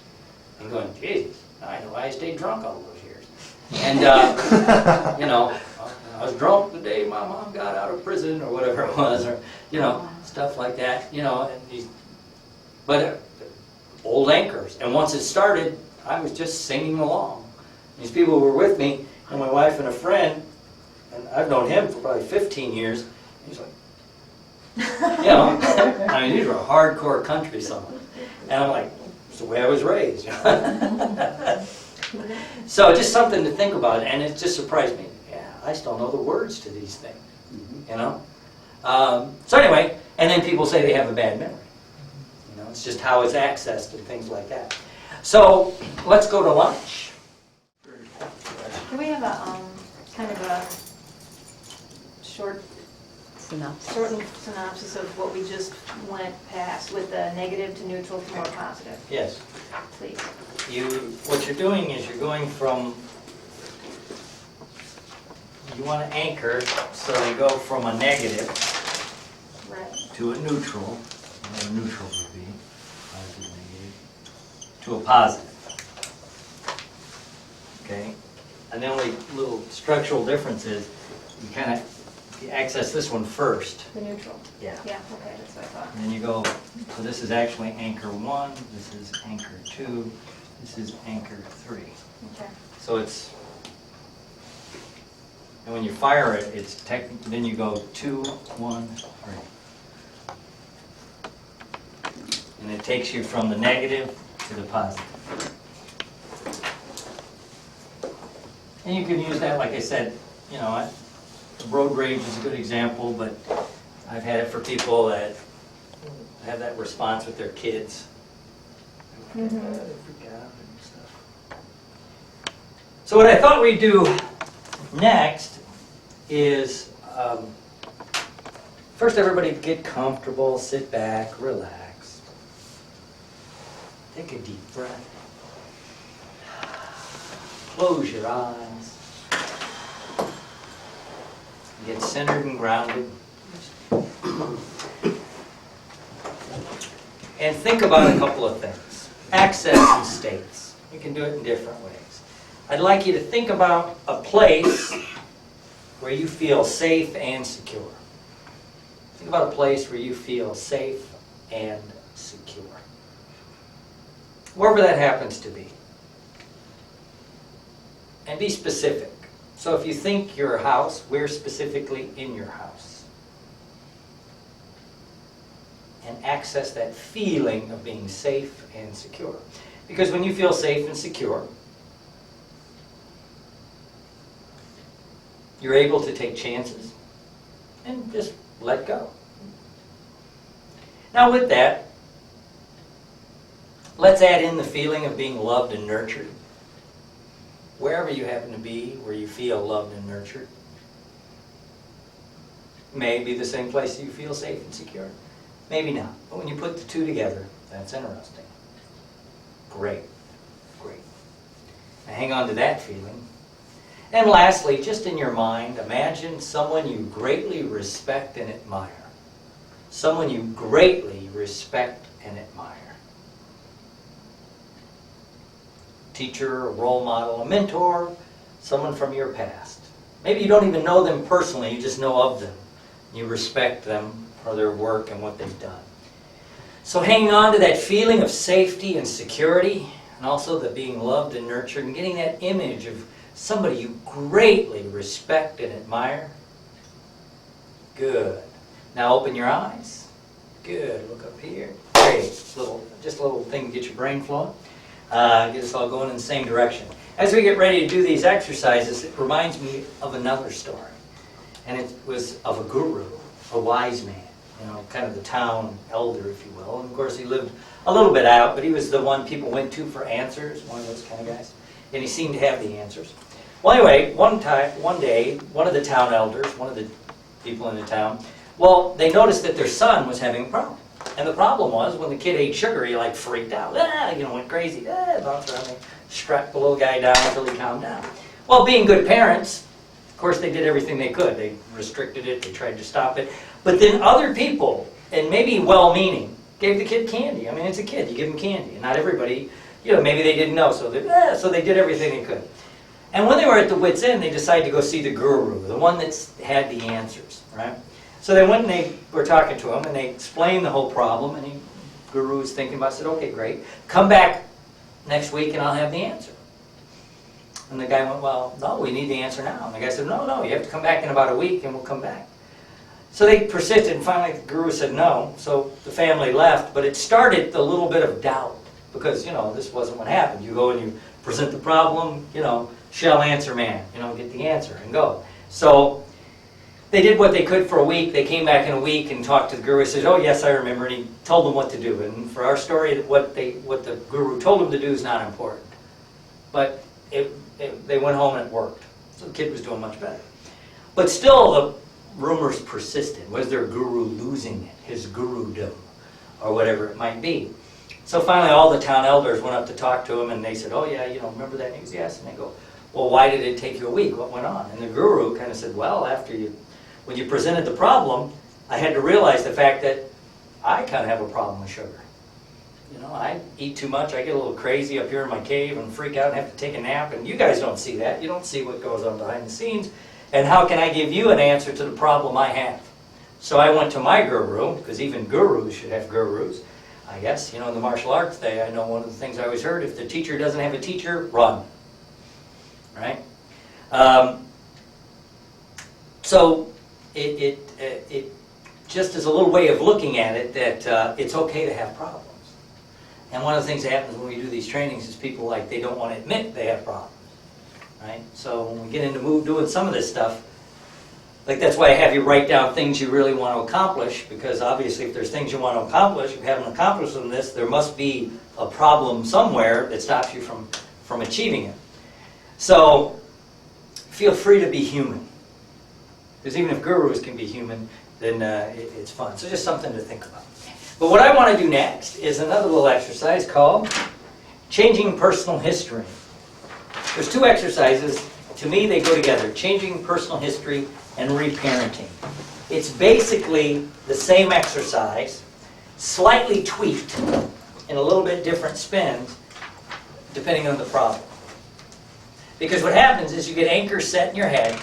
I'm going, Jesus, I know I stayed drunk all those years. And, I was drunk the day my mom got out of prison or whatever it was, or, stuff like that, but old anchors. And once it started, I was just singing along. These people were with me, and my wife and a friend, and I've known him for probably 15 years. He's like, these were hardcore country songs. And I'm like, it's the way I was raised. So just something to think about, and it just surprised me. Yeah, I still know the words to these things, So anyway, and then people say they have a bad memory. It's just how it's accessed and things like that. So let's go to lunch. Can we have a kind of a shortened synopsis of what we just went past with the negative to neutral to more positive, Yes. please? What you're doing is you're going from, you want to anchor, so you go from a negative Right. to a neutral, what a neutral would be, positive, negative, to a positive. Okay? And the only little structural difference is you access this one first. The neutral. Yeah. Yeah, okay, that's what I thought. And then you go, so this is actually anchor 1, this is anchor 2, this is anchor 3. Okay. So it's, and when you fire it, it's technically, then you go 2, 1, 3. And it takes you from the negative to the positive. And you can use that, like I said, road rage is a good example, but I've had it for people that have that response with their kids. They freak out and stuff. So what I thought we'd do next is, first everybody get comfortable, sit back, relax. Take a deep breath. Close your eyes. Get centered and grounded. And think about a couple of things. Access and states. You can do it in different ways. I'd like you to think about a place where you feel safe and secure. Think about a place where you feel safe and secure. Wherever that happens to be. And be specific. So if you think your house, where specifically in your house? And access that feeling of being safe and secure. Because when you feel safe and secure, you're able to take chances and just let go. Now with that, let's add in the feeling of being loved and nurtured. Wherever you happen to be, where you feel loved and nurtured, may be the same place you feel safe and secure. Maybe not. But when you put the two together, that's interesting. Great. Great. Now hang on to that feeling. And lastly, just in your mind, imagine someone you greatly respect and admire. Someone you greatly respect and admire. Teacher, a role model, a mentor, someone from your past. Maybe you don't even know them personally, you just know of them. You respect them for their work and what they've done. So hanging on to that feeling of safety and security, and also the being loved and nurtured, and getting that image of somebody you greatly respect and admire. Good. Now open your eyes. Good. Look up here. Great. Just a little thing to get your brain flowing. Get us all going in the same direction. As we get ready to do these exercises, it reminds me of another story. And it was of a guru, a wise man, kind of the town elder, if you will. And of course, he lived a little bit out, but he was the one people went to for answers, one of those kind of guys. And he seemed to have the answers. Well, anyway, one day, one of the town elders, one of the people in the town, well, they noticed that their son was having a problem. And the problem was, when the kid ate sugar, he freaked out. Went crazy. Bounced around. They strapped the little guy down until he calmed down. Well, being good parents, of course, they did everything they could. They restricted it. They tried to stop it. But then other people, and maybe well-meaning, gave the kid candy. I mean, it's a kid. You give him candy. And not everybody, maybe they didn't know. So they did everything they could. And when they were at the wit's end, they decided to go see the guru, the one that had the answers, right? So they went and they were talking to him, and they explained the whole problem. And the guru was thinking about it, said, okay, great. Come back next week, and I'll have the answer. And the guy went, well, no, we need the answer now. And the guy said, no, you have to come back in about a week, and we'll come back. So they persisted, and finally the guru said no. So the family left, but it started a little bit of doubt. Because, this wasn't what happened. You go and you present the problem, shell answer man, get the answer and go. So they did what they could for a week. They came back in a week and talked to the guru. He said, oh, yes, I remember. And he told them what to do. And for our story, what the guru told them to do is not important. But they went home and it worked. So the kid was doing much better. But still, the rumors persisted. Was their guru losing it, his gurudom, or whatever it might be? So finally, all the town elders went up to talk to him, and they said, oh, yeah, remember that news? Yes. And they go, well, why did it take you a week? What went on? And the guru kind of said, well, when you presented the problem, I had to realize the fact that I kind of have a problem with sugar. I eat too much, I get a little crazy up here in my cave and freak out and have to take a nap, and you guys don't see that. You don't see what goes on behind the scenes. And how can I give you an answer to the problem I have? So I went to my guru, because even gurus should have gurus. I guess, in the martial arts day, I know one of the things I always heard, if the teacher doesn't have a teacher, run. Right? So it just is a little way of looking at it that it's okay to have problems. And one of the things that happens when we do these trainings is people they don't want to admit they have problems. Right? So when we get into doing some of this stuff, that's why I have you write down things you really want to accomplish, because obviously if there's things you want to accomplish, if you haven't accomplished them there must be a problem somewhere that stops you from achieving it. So feel free to be human. Because even if gurus can be human, then it's fun. So just something to think about. But what I want to do next is another little exercise called Changing Personal History. There's two exercises. To me, they go together. Changing personal history and reparenting. It's basically the same exercise, slightly tweaked in a little bit different spins, depending on the problem. Because what happens is you get anchors set in your head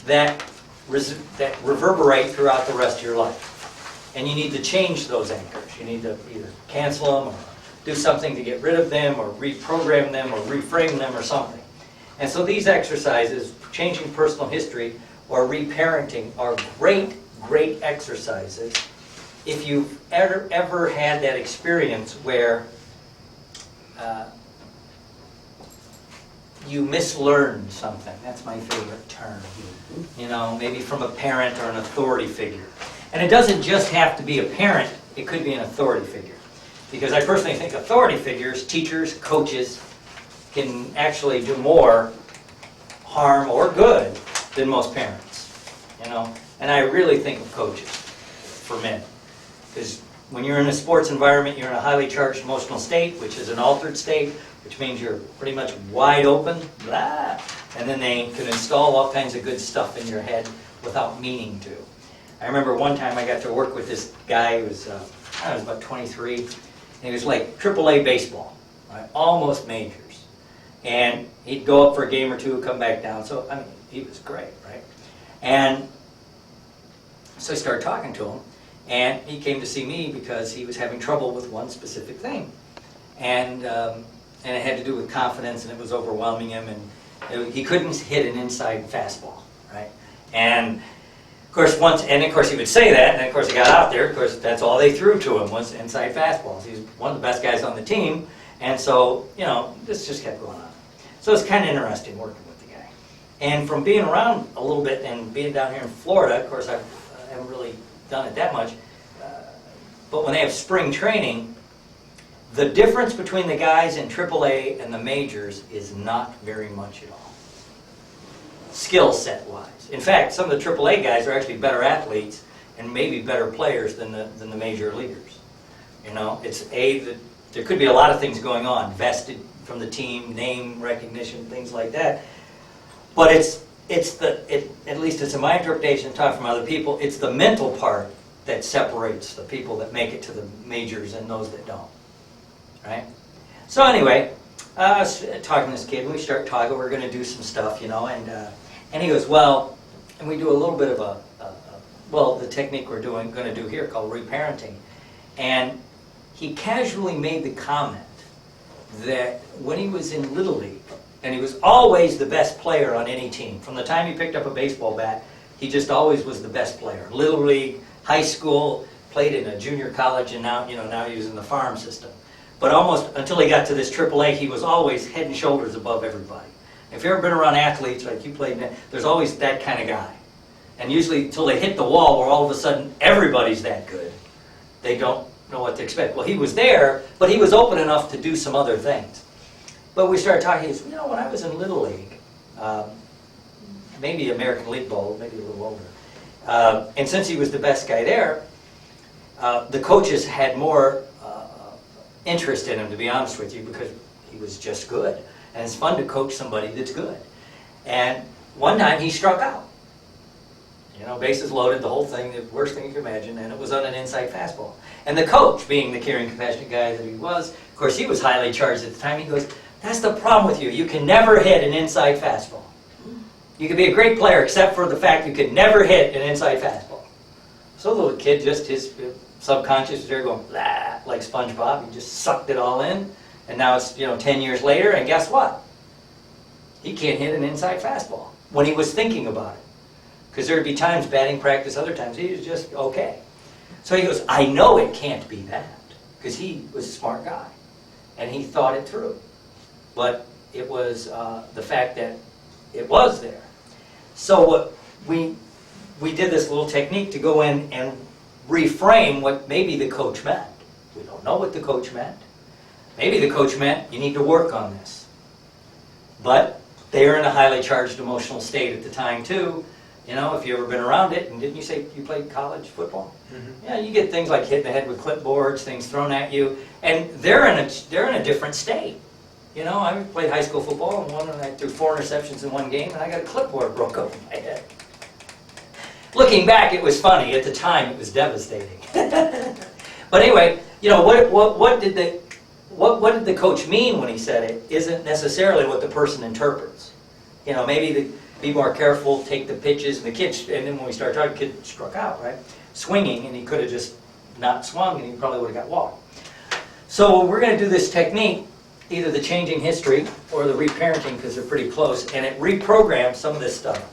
that reverberate throughout the rest of your life. And you need to change those anchors. You need to either cancel them or do something to get rid of them or reprogram them or reframe them or something. And so these exercises, changing personal history or reparenting, are great, great exercises if you've ever had that experience where you mislearned something. That's my favorite term. Maybe from a parent or an authority figure. And it doesn't just have to be a parent, it could be an authority figure. Because I personally think authority figures, teachers, coaches, can actually do more harm or good than most parents, you know? And I really think of coaches for men. Because when you're in a sports environment, you're in a highly charged emotional state, which is an altered state, which means you're pretty much wide open, blah, and then they can install all kinds of good stuff in your head without meaning to. I remember one time I got to work with this guy who was, I was about 23, and he was like AAA baseball, right? Almost majors. And he'd go up for a game or two, come back down, so, I mean, he was great, right? And so I started talking to him, and he came to see me because he was having trouble with one specific thing. And it had to do with confidence, and it was overwhelming him, and he couldn't hit an inside fastball, right? And of course, he would say that, and then of course he got out there, of course that's all they threw to him was inside fastballs. He was one of the best guys on the team, and so, you know, this just kept going on. So it's kind of interesting working with the guy. And from being around a little bit and being down here in Florida, of course I haven't really done it that much, but when they have spring training, the difference between the guys in AAA and the majors is not very much at all, skill set wise. In fact, some of the AAA guys are actually better athletes and maybe better players than the major leaguers. You know, there could be a lot of things going on, vested from the team, name recognition, things like that. But at least it's in my interpretation, talking from other people, it's the mental part that separates the people that make it to the majors and those that don't. Right? So anyway, I was talking to this kid, and we start talking, we're going to do some stuff, you know, and he goes, well, and we do a little bit of the technique we're going to do here called reparenting. And he casually made the comment that when he was in Little League, and he was always the best player on any team, from the time he picked up a baseball bat, he just always was the best player. Little League, high school, played in a junior college, and now he was in the farm system. But almost until he got to this AAA, he was always head and shoulders above everybody. If you've ever been around athletes, like you played, there's always that kind of guy. And usually until they hit the wall where all of a sudden everybody's that good, they don't know what to expect. Well, he was there, but he was open enough to do some other things. But we started talking, he said, you know, when I was in Little League, maybe American League Bowl, maybe a little older, and since he was the best guy there, the coaches had more interest in him, to be honest with you, because he was just good. And it's fun to coach somebody that's good. And one time he struck out. You know, bases loaded, the whole thing, the worst thing you can imagine, and it was on an inside fastball. And the coach, being the caring, compassionate guy that he was, of course he was highly charged at the time, he goes, that's the problem with you. You can never hit an inside fastball. You can be a great player except for the fact you can never hit an inside fastball. So the little kid, just his subconscious was there going, blah, like SpongeBob. He just sucked it all in. And now it's, 10 years later, and guess what? He can't hit an inside fastball when he was thinking about it. Because there would be times, batting practice, other times, he was just okay. So he goes, I know it can't be that. Because he was a smart guy. And he thought it through. But it was the fact that it was there. So what we did this little technique to go in and reframe what maybe the coach meant. We don't know what the coach meant. Maybe the coach meant you need to work on this. But they're in a highly charged emotional state at the time too. You know, if you've ever been around it, and didn't you say you played college football? Mm-hmm. Yeah, you get things like hit in the head with clipboards, things thrown at you, and they're in a different state. You know, I played high school football, and I threw 4 interceptions in one game, and I got a clipboard broke over my head. Looking back, it was funny. At the time, it was devastating. But anyway, what did the coach mean when he said it isn't necessarily what the person interprets. Maybe be more careful, take the pitches, and the kid, and then when we started talking, the kid struck out, right? Swinging, and he could have just not swung, and he probably would have got walked. So we're going to do this technique, either the changing history or the reparenting, because they're pretty close, and it reprograms some of this stuff,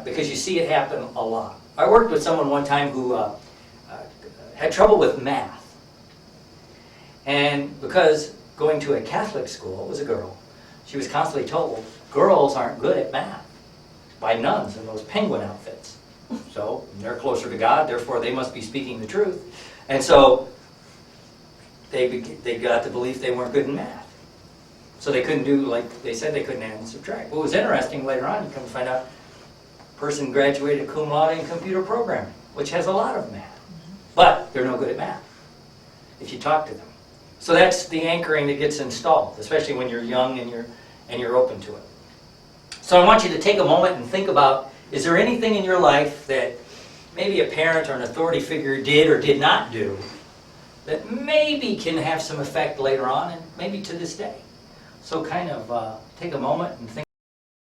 because you see it happen a lot. I worked with someone one time who had trouble with math, and because going to a Catholic school, it was a girl, she was constantly told, girls aren't good at math by nuns in those penguin outfits. So they're closer to God, therefore they must be speaking the truth. And so they got the belief they weren't good in math. So they couldn't do, like they said, they couldn't add and subtract. What was interesting later on, you come to find out, person graduated cum laude in computer programming, which has a lot of math. But they're no good at math, if you talk to them. So that's the anchoring that gets installed, especially when you're young and you're open to it. So I want you to take a moment and think about, is there anything in your life that maybe a parent or an authority figure did or did not do that maybe can have some effect later on and maybe to this day? So kind of take a moment and think.